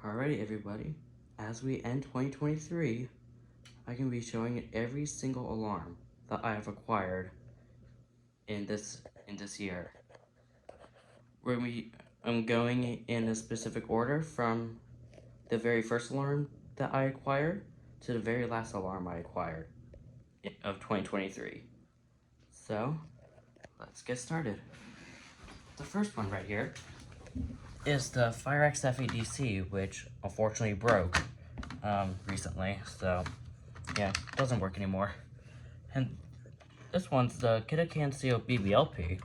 Alrighty, everybody. As we end 2023, I can be showing every single alarm that I have acquired in this year. I'm going in a specific order from the very first alarm that I acquired to the very last alarm I acquired of 2023. So, let's get started. The first one right here is the Firex FEDC, which unfortunately broke recently, so yeah, it doesn't work anymore. And this one's the Kitacansio BBLP.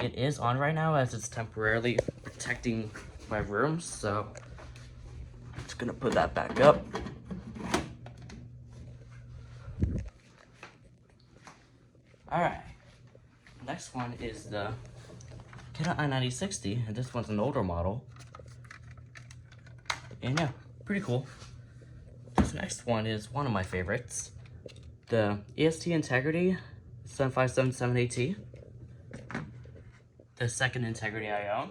It is on right now as it's temporarily protecting my room, so I'm just gonna put that back up. Alright, next one is the Kita i9060, and this one's an older model. And yeah, pretty cool. This next one is one of my favorites, the EST Integrity 7577AT. The second Integrity I own.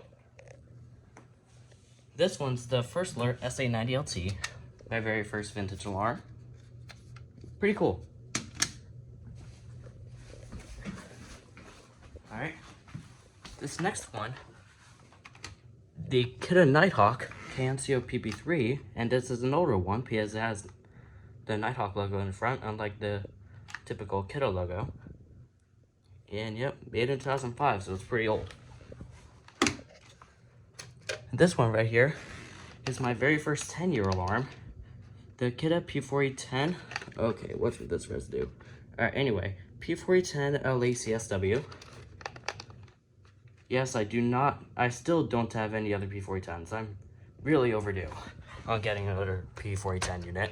This one's the First Alert SA90LT, my very first vintage alarm. Pretty cool. Alright, this next one, the Kita Nighthawk Cansio PP3, and this is an older one because it has the Nighthawk logo in front, unlike the typical Kita logo. And yep, made in 2005, so it's pretty old. This one right here is my very first 10-year alarm, the Kita P4E10. Okay, what's with this residue? Alright, anyway, P4E10 LACSW. Yes, I still don't have any other P4E10s. I'm really overdue on getting another P4E10 unit.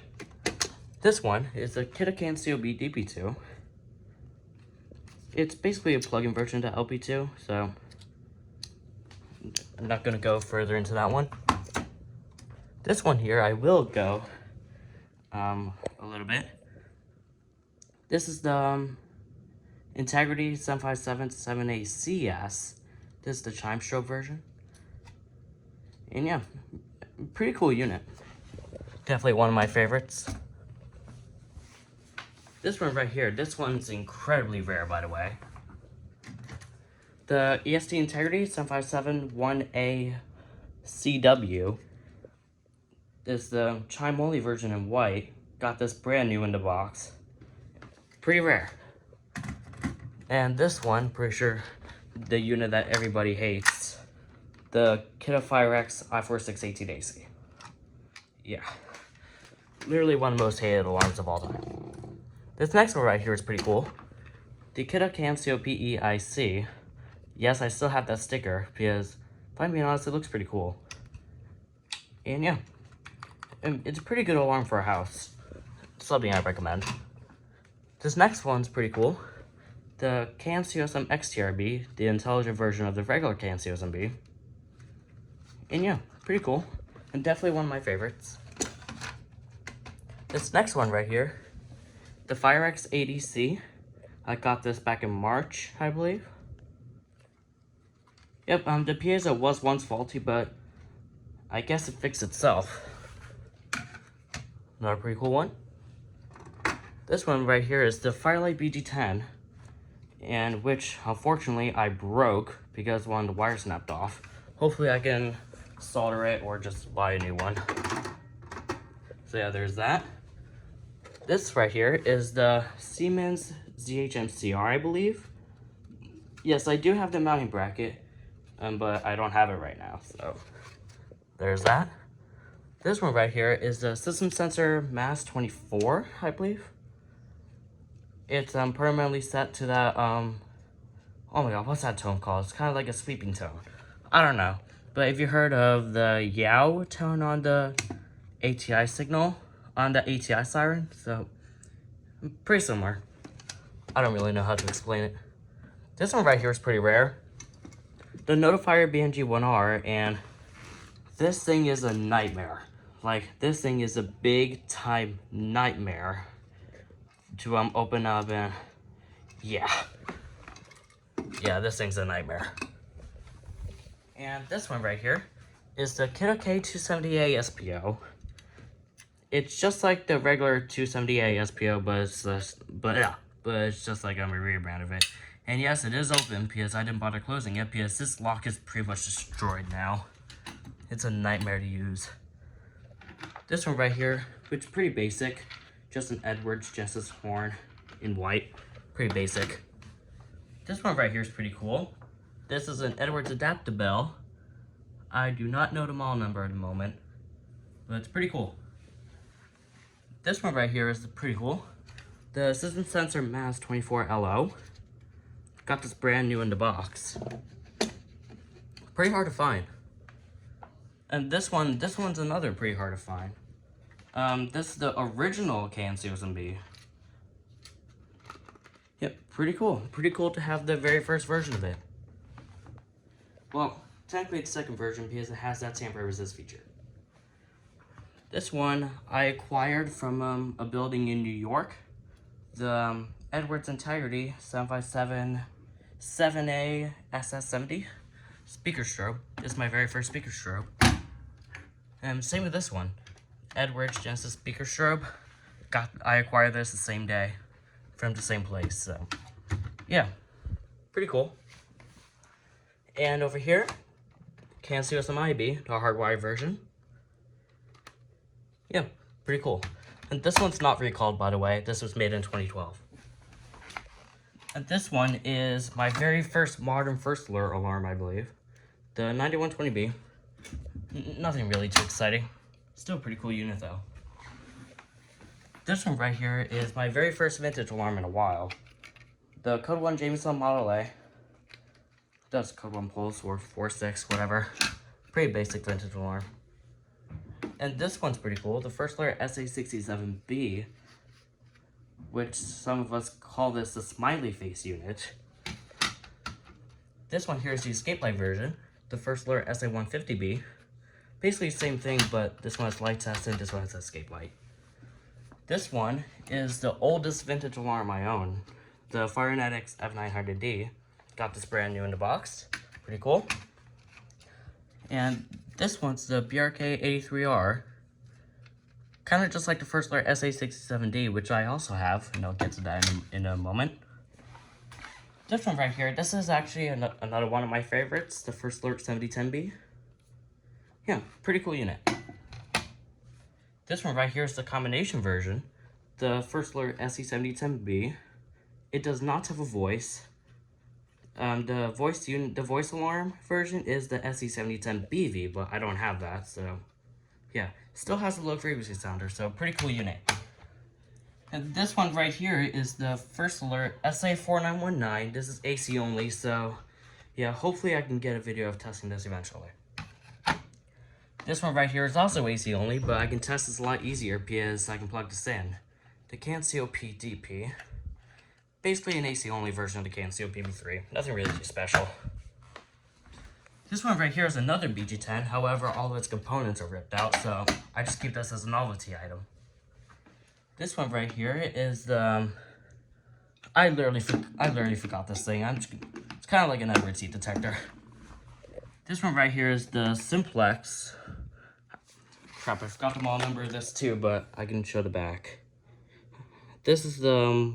This one is the Kitacansio DP2. It's basically a plug-in version to LP2, so I'm not going to go further into that one. This one here, I will go a little bit. This is the Integrity 7577ACS. This is the chime strobe version. And yeah, pretty cool unit. Definitely one of my favorites. This one right here, this one's incredibly rare, by the way. The EST Integrity 7571ACW. This is the chime only version in white. Got this brand new in the box. Pretty rare. And this one, pretty sure the unit that everybody hates, the Kita Firex i46 18AC. Yeah, literally one of the most hated alarms of all time. This next one right here is pretty cool. The Kitacansio PEIC. Yes, I still have that sticker because, if I'm being honest, it looks pretty cool. And yeah, it's a pretty good alarm for a house. Something I recommend. This next one's pretty cool. The Cansio SM XTRB, the intelligent version of the regular Cansio SMB. And yeah, pretty cool. And definitely one of my favorites. This next one right here, the Firex ADC. I got this back in March, I believe. Yep, the piezo was once faulty, but I guess it fixed itself. Another pretty cool one. This one right here is the Firelight BG10, and which unfortunately I broke because one of the wires snapped off. Hopefully I can solder it or just buy a new one. So yeah, there's that. This right here is the Siemens ZHMCR, I believe. Yes, I do have the mounting bracket, but I don't have it right now, so there's that. This one right here is the System Sensor Mass 24, I believe. It's permanently set to that, oh my god, what's that tone called? It's kind of like a sleeping tone. I don't know. But if you heard of the Yow tone on the ATI signal, on the ATI siren, so pretty similar. I don't really know how to explain it. This one right here is pretty rare. The Notifier BNG1R, and this thing is a nightmare. Like, this thing is a big time nightmare to open up, and yeah, this thing's a nightmare. And this one right here is the Kiddo K270A SPO. It's just like the regular 270A SPO, but it's just like I'm a rebrand of it. And yes, it is open because I didn't bother closing it because this lock is pretty much destroyed now. It's a nightmare to use. This one right here, which is pretty basic, just an Edwards Genesis horn in white, pretty basic. This one right here is pretty cool. This is an Edwards Adaptable. I do not know the model number at the moment, but it's pretty cool. This one right here is pretty cool. The System Sensor MAS 24LO. Got this brand new in the box. Pretty hard to find. And this one's another pretty hard to find. This is the original KNC-OSM-B. Yep, pretty cool. Pretty cool to have the very first version of it. Well, technically it's the second version because it has that tamper resist feature. This one I acquired from a building in New York. The Edwards Integrity 757 7A SS70 speaker strobe. This is my very first speaker strobe. And same with this one. Edwards Genesis speaker strobe. I acquired this the same day from the same place, so yeah, pretty cool. And over here, KNC-OSM-IB, the hardwired version. Yeah, pretty cool. And this one's not recalled, by the way. This was made in 2012. And this one is my very first modern first alert alarm, I believe. The 9120B. Nothing really too exciting. Still a pretty cool unit, though. This one right here is my very first vintage alarm in a while. The Code 1 Jameson Model A. That's Code 1 Pulse or 4.6, whatever. Pretty basic vintage alarm. And this one's pretty cool. The First Alert SA67B, which some of us call this the smiley face unit. This one here is the escape light version. The First Alert SA150B. Basically the same thing, but this one has light test and this one has escape light. This one is the oldest vintage alarm I own. The Firenetics F900D. Got this brand new in the box. Pretty cool. And this one's the BRK83R. Kind of just like the First Alert SA67D, which I also have, and I'll get to that in a moment. This one right here, this is actually another one of my favorites, the First Alert 7010B. Yeah, pretty cool unit. This one right here is the combination version, the First Alert SE7010B. It does not have a voice. The voice alarm version is the SE7010BV, but I don't have that, so yeah. Still has a low frequency sounder, so pretty cool unit. And this one right here is the First Alert SA4919. This is AC only, so yeah, hopefully I can get a video of testing this eventually. This one right here is also AC only, but I can test this a lot easier because I can plug this in. The CAN-COP DP. Basically an AC only version of the CAN-COP B3. Nothing really too special. This one right here is another BG10, however all of its components are ripped out, so I just keep this as a novelty item. This one right here is the... I literally forgot this thing. It's kind of like an Edwards heat detector. This one right here is the Simplex. Crap, I forgot the model number of this too, but I can show the back. This is the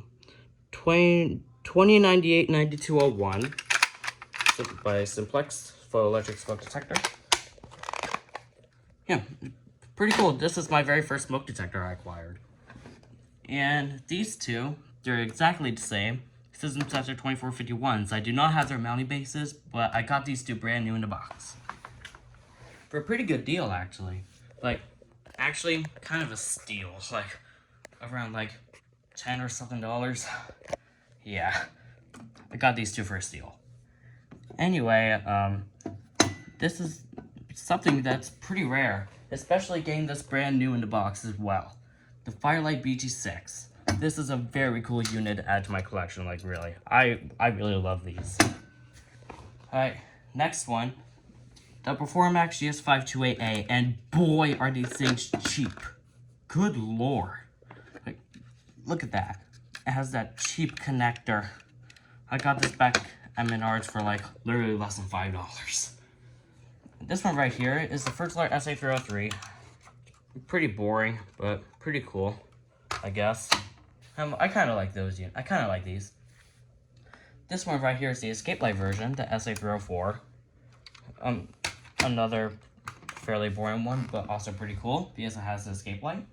2098-9201 by Simplex photoelectric smoke detector. Yeah, pretty cool. This is my very first smoke detector I acquired. And these two, they're exactly the same. System Sensor 2451s. I do not have their mounting bases, but I got these two brand new in the box. For a pretty good deal, actually. Like, actually, kind of a steal. Like, around like $10 or something. Yeah, I got these two for a steal. Anyway, this is something that's pretty rare, especially getting this brand new in the box as well. The Firelight BG6. This is a very cool unit to add to my collection, like really. I really love these. Alright, next one. The Performax GS528A, and boy are these things cheap. Good lord. Like, look at that. It has that cheap connector. I got this back at Menards for like literally less than $5. This one right here is the First Alert SA303. Pretty boring, but pretty cool, I guess. I kind of like those. I kind of like these. This one right here is the Escape Light version, the SA304. Another fairly boring one, but also pretty cool because it has the escape light.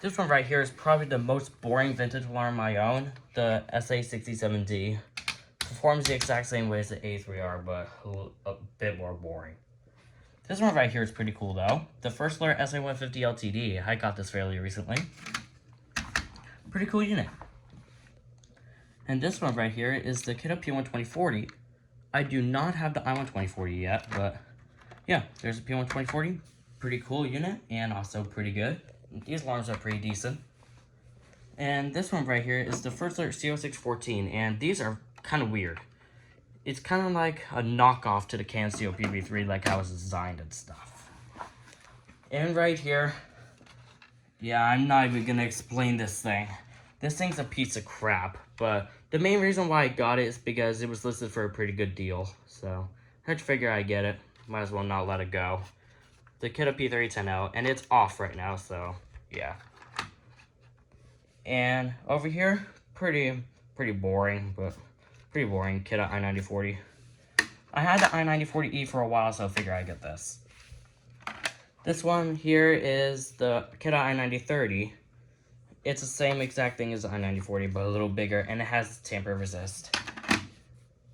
This one right here is probably the most boring vintage alarm I own, the SA67D. Performs the exact same way as the A3R, but a bit more boring. This one right here is pretty cool though. The First Alert SA150 LTD. I got this fairly recently. Pretty cool unit. And this one right here is the Kidde P12040. I do not have the I12040 yet, but yeah, there's a P12040. Pretty cool unit and also pretty good. These alarms are pretty decent. And this one right here is the First Alert CO614, and these are kind of weird. It's kind of like a knockoff to the CanSeo PB3, like how it's designed and stuff. And right here, yeah, I'm not even gonna explain this thing. This thing's a piece of crap, but the main reason why I got it is because it was listed for a pretty good deal. So I had to figure I get it. Might as well not let it go. The Kidde P3010L, and it's off right now, so yeah. And over here, pretty boring, but pretty boring. Kidde I9040. I had the I9040E for a while, so I figure I'd get this. This one here is the Kidde I9030. It's the same exact thing as the I9040, but a little bigger, and it has tamper resist.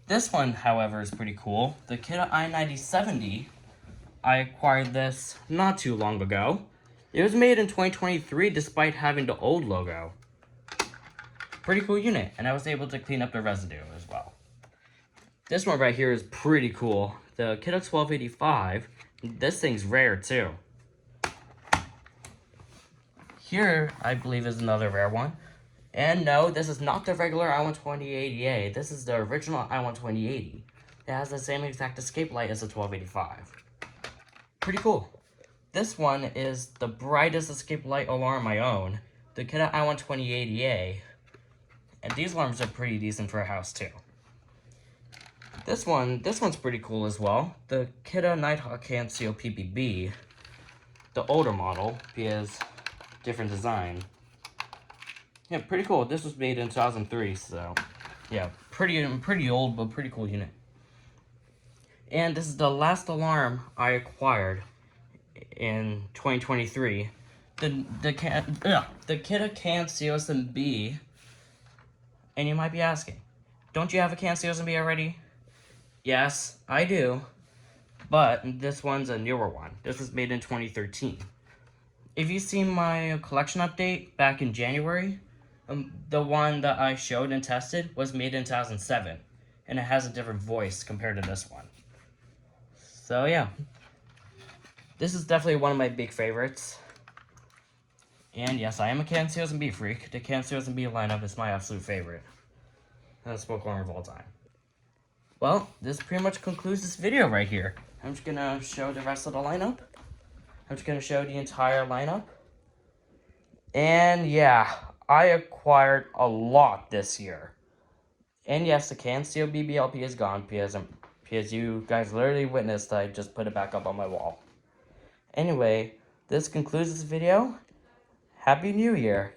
This one, however, is pretty cool. The Kidde I9070. I acquired this not too long ago. It was made in 2023 despite having the old logo. Pretty cool unit, and I was able to clean up the residue as well. This one right here is pretty cool. The Kidde 1285. This thing's rare too. Here, I believe, is another rare one. And no, this is not the regular I12080A. This is the original I12080. It has the same exact escape light as the 1285. Pretty cool. This one is the brightest escape light alarm I own, the Kidde I12080A. And these alarms are pretty decent for a house too. This one's pretty cool as well. The Kidde Nighthawk CanSeo PPB, the older model, because different design. Yeah, pretty cool. This was made in 2003, so yeah, pretty old, but pretty cool unit. And this is the last alarm I acquired in 2023. The Kidde CanSeo SMB. And you might be asking, don't you have a CanSeo SMB already? Yes, I do. But this one's a newer one. This was made in 2013. If you've seen my collection update back in January, the one that I showed and tested was made in 2007. And it has a different voice compared to this one. So yeah. This is definitely one of my big favorites. And yes, I am a CanSeo SMB freak. The CanSeo SMB lineup is my absolute favorite. And the smoke alarm of all time. Well, this pretty much concludes this video right here. I'm just gonna show the rest of the lineup. I'm just gonna show the entire lineup. And yeah, I acquired a lot this year. And yes, the CanSeo BBLP is gone because you guys literally witnessed I just put it back up on my wall. Anyway, this concludes this video. Happy New Year.